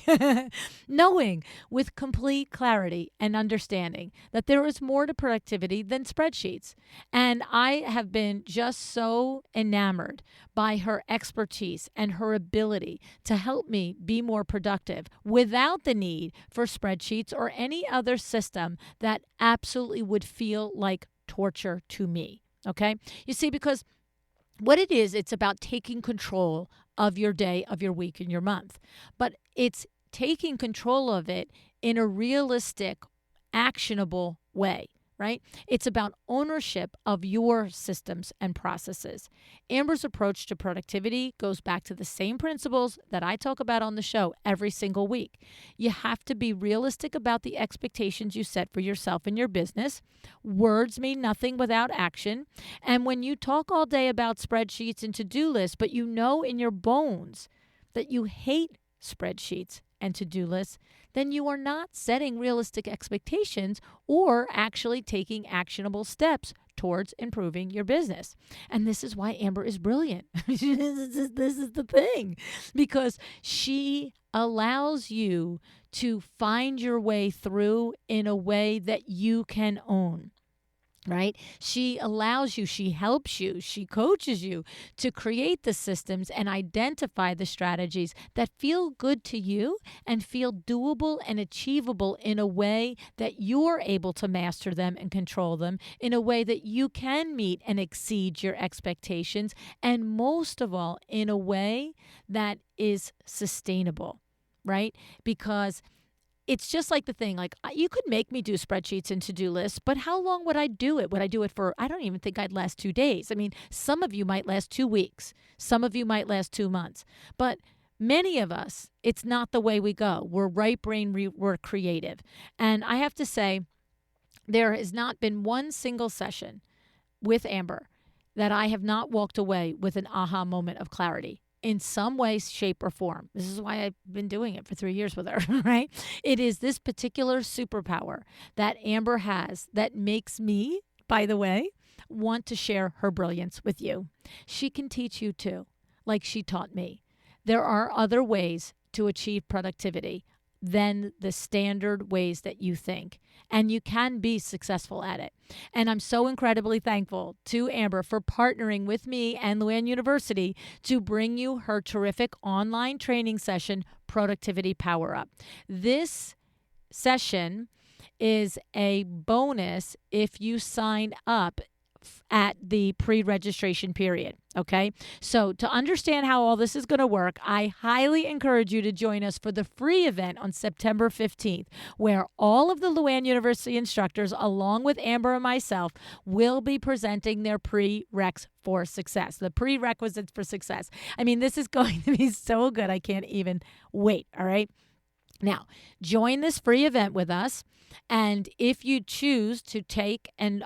knowing with complete clarity and understanding that there is more to productivity than spreadsheets. And I have been just so enamored by her expertise and her ability to help me be more productive without the need for spreadsheets or any other system that absolutely would feel like torture to me. Okay? You see, because what it is, it's about taking control of your day, of your week, and your month. But it's taking control of it in a realistic, actionable way, right? It's about ownership of your systems and processes. Amber's approach to productivity goes back to the same principles that I talk about on the show every single week. You have to be realistic about the expectations you set for yourself and your business. Words mean nothing without action. And when you talk all day about spreadsheets and to-do lists, but you know in your bones that you hate spreadsheets and to-do lists, then you are not setting realistic expectations or actually taking actionable steps towards improving your business. And this is why Amber is brilliant. This is the thing, because she allows you to find your way through in a way that you can own. Right? She allows you, she helps you, she coaches you to create the systems and identify the strategies that feel good to you and feel doable and achievable in a way that you're able to master them and control them in a way that you can meet and exceed your expectations. And most of all, in a way that is sustainable, right? Because it's just like the thing, like you could make me do spreadsheets and to-do lists, but how long would I do it? Would I do it for, I don't even think I'd last 2 days. I mean, some of you might last 2 weeks. Some of you might last 2 months. But many of us, it's not the way we go. We're right brain, we're creative. And I have to say, there has not been one single session with Amber that I have not walked away with an aha moment of clarity in some way, shape, or form. This is why I've been doing it for 3 years with her, right? It is this particular superpower that Amber has that makes me, by the way, want to share her brilliance with you. She can teach you too, like she taught me. There are other ways to achieve productivity than the standard ways that you think. And you can be successful at it. And I'm so incredibly thankful to Amber for partnering with me and LuAnn University to bring you her terrific online training session, Productivity Power Up. This session is a bonus if you sign up at the pre-registration period, okay? So to understand how all this is going to work, I highly encourage you to join us for the free event on September 15th, where all of the LuAnn University instructors, along with Amber and myself, will be presenting their prereqs for success, the prerequisites for success. I mean, this is going to be so good. I can't even wait, all right? Now, join this free event with us. And if you choose to take and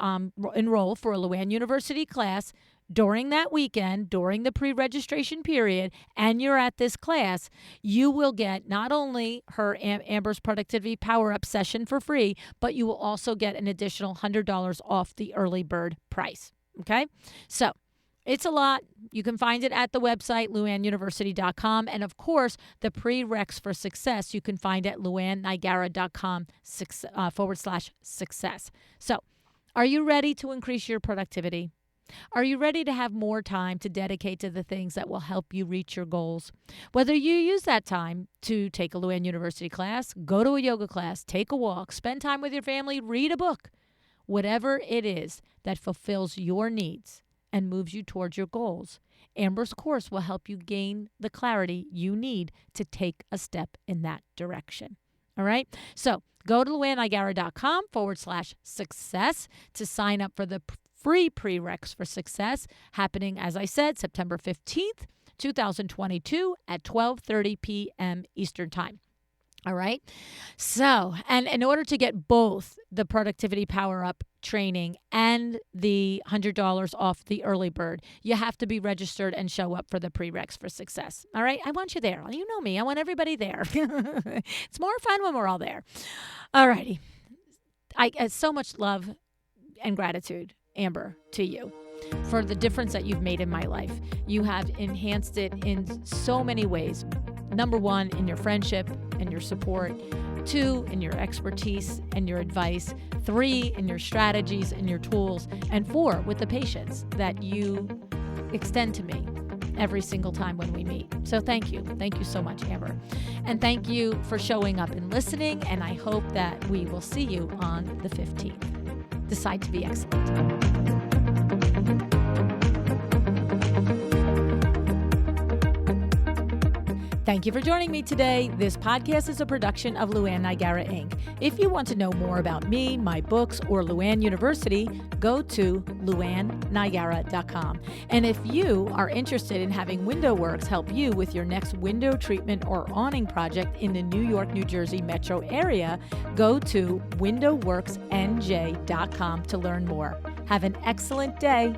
enroll for a LuAnn University class during that weekend, during the pre-registration period, and you're at this class, you will get not only her Amber's Productivity Power Up session for free, but you will also get an additional $100 off the early bird price. Okay? So it's a lot. You can find it at the website, LuAnnUniversity.com. And of course, the prereqs for success, you can find at LuAnnNigara.com /success. So are you ready to increase your productivity? Are you ready to have more time to dedicate to the things that will help you reach your goals? Whether you use that time to take a LuAnn University class, go to a yoga class, take a walk, spend time with your family, read a book, whatever it is that fulfills your needs and moves you towards your goals, Amber's course will help you gain the clarity you need to take a step in that direction. All right? So go to LuAnnNigara.com /success to sign up for the free prereqs for success happening, as I said, September 15th, 2022 at 12:30 p.m. Eastern Time. All right. So, and in order to get both the Productivity Power Up training and the $100 off the early bird, you have to be registered and show up for the prereqs for success. All right. I want you there. You know me. I want everybody there. It's more fun when we're all there. All righty. I so much love and gratitude, Amber, to you for the difference that you've made in my life. You have enhanced it in so many ways. Number one, in your friendship and your support. 2, in your expertise and your advice. 3, in your strategies and your tools. And 4, with the patience that you extend to me every single time when we meet. So thank you. Thank you so much, Amber. And thank you for showing up and listening. And I hope that we will see you on the 15th. Decide to be excellent. Thank you for joining me today. This podcast is a production of LuAnn Nigara, Inc. If you want to know more about me, my books, or LuAnn University, go to LuAnnNigara.com. And if you are interested in having WindowWorks help you with your next window treatment or awning project in the New York, New Jersey metro area, go to WindowWorksNJ.com to learn more. Have an excellent day.